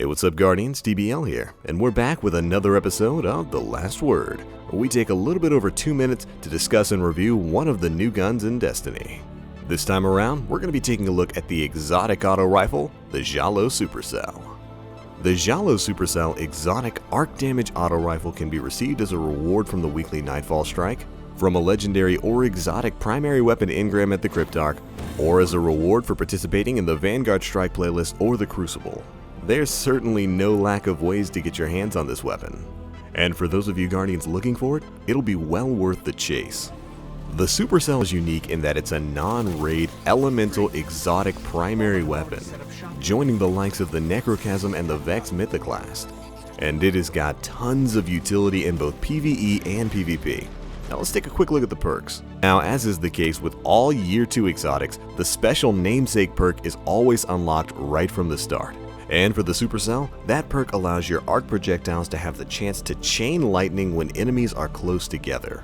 Hey, what's up Guardians, TBL here, and we're back with another episode of The Last Word, where we take a little bit over 2 minutes to discuss and review one of the new guns in Destiny. This time around, we're going to be taking a look at the exotic auto rifle, the Zhalo Supercell. The Zhalo Supercell exotic arc damage auto rifle can be received as a reward from the weekly Nightfall strike, from a legendary or exotic primary weapon engram at the Cryptarch, or as a reward for participating in the Vanguard Strike playlist or the Crucible. There's certainly no lack of ways to get your hands on this weapon. And for those of you Guardians looking for it, it'll be well worth the chase. The Supercell is unique in that it's a non-raid, elemental, exotic primary weapon, joining the likes of the Necrochasm and the Vex Mythoclast. And it has got tons of utility in both PvE and PvP. Now let's take a quick look at the perks. Now, as is the case with all Year 2 exotics, the special namesake perk is always unlocked right from the start. And for the Supercell, that perk allows your arc projectiles to have the chance to chain lightning when enemies are close together.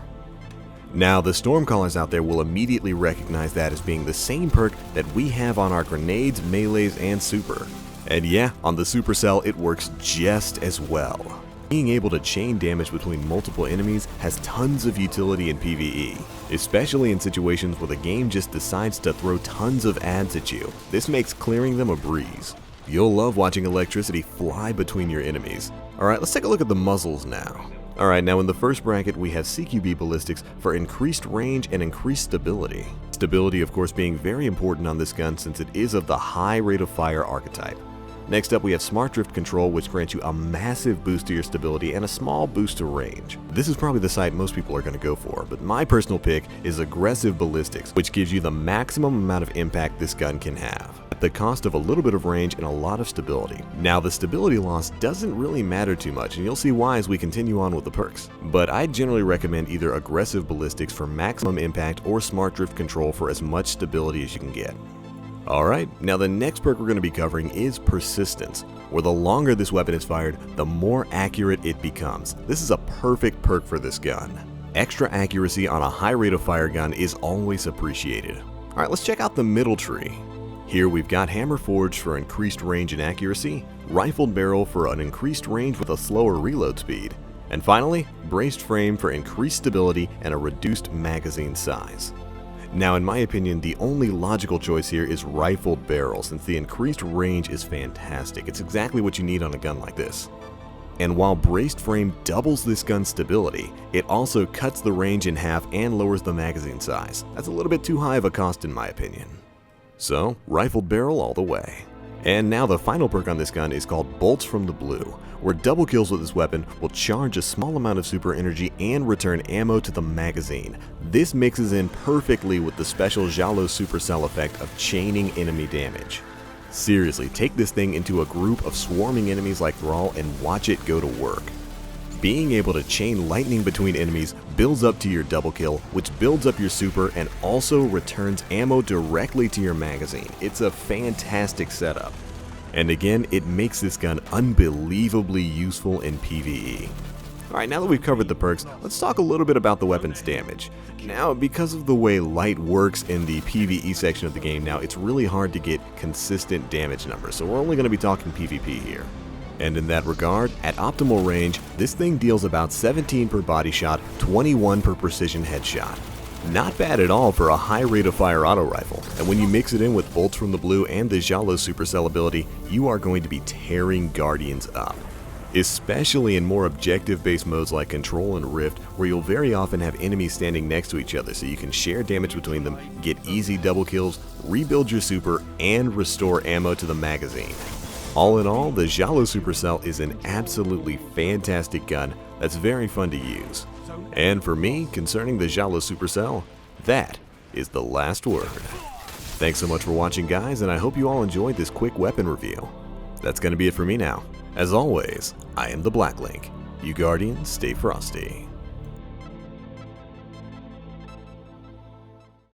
Now, the Stormcallers out there will immediately recognize that as being the same perk that we have on our grenades, melees, and super. And yeah, on the Supercell it works just as well. Being able to chain damage between multiple enemies has tons of utility in PvE, especially in situations where the game just decides to throw tons of adds at you. This makes clearing them a breeze. You'll love watching electricity fly between your enemies. Alright, let's take a look at the muzzles now. Alright, now in the first bracket we have CQB ballistics for increased range and increased stability. Stability of course being very important on this gun since it is of the high rate of fire archetype. Next up we have Smart Drift Control, which grants you a massive boost to your stability and a small boost to range. This is probably the sight most people are going to go for, but my personal pick is Aggressive Ballistics, which gives you the maximum amount of impact this gun can have, at the cost of a little bit of range and a lot of stability. Now the stability loss doesn't really matter too much, and you'll see why as we continue on with the perks. But I generally recommend either Aggressive Ballistics for maximum impact or Smart Drift Control for as much stability as you can get. Alright, now the next perk we're going to be covering is Persistence, where the longer this weapon is fired, the more accurate it becomes. This is a perfect perk for this gun. Extra accuracy on a high rate of fire gun is always appreciated. Alright, let's check out the middle tree. Here we've got Hammer Forged for increased range and accuracy, Rifled Barrel for an increased range with a slower reload speed, and finally, Braced Frame for increased stability and a reduced magazine size. Now in my opinion, the only logical choice here is Rifled Barrel, since the increased range is fantastic. It's exactly what you need on a gun like this. And while Braced Frame doubles this gun's stability, it also cuts the range in half and lowers the magazine size. That's a little bit too high of a cost in my opinion. So, Rifled Barrel all the way. And now the final perk on this gun is called Bolts from the Blue, where double kills with this weapon will charge a small amount of super energy and return ammo to the magazine. This mixes in perfectly with the special Zhalo Supercell effect of chaining enemy damage. Seriously, take this thing into a group of swarming enemies like Thrall and watch it go to work. Being able to chain lightning between enemies builds up to your double kill, which builds up your super and also returns ammo directly to your magazine. It's a fantastic setup. And again, it makes this gun unbelievably useful in PvE. Alright, now that we've covered the perks, let's talk a little bit about the weapon's damage. Now, because of the way light works in the PvE section of the game now, it's really hard to get consistent damage numbers, so we're only going to be talking PvP here. And in that regard, at optimal range, this thing deals about 17 per body shot, 21 per precision headshot. Not bad at all for a high rate of fire auto rifle, and when you mix it in with Bolts from the Blue and the Zhalo Supercell ability, you are going to be tearing Guardians up. Especially in more objective-based modes like Control and Rift, where you'll very often have enemies standing next to each other so you can share damage between them, get easy double kills, rebuild your super, and restore ammo to the magazine. All in all, the Zhalo Supercell is an absolutely fantastic gun that's very fun to use. And for me, concerning the Zhalo Supercell, that is the last word. Thanks so much for watching guys, and I hope you all enjoyed this quick weapon review. That's going to be it for me now. As always, I am the Black Link. You Guardians, stay frosty.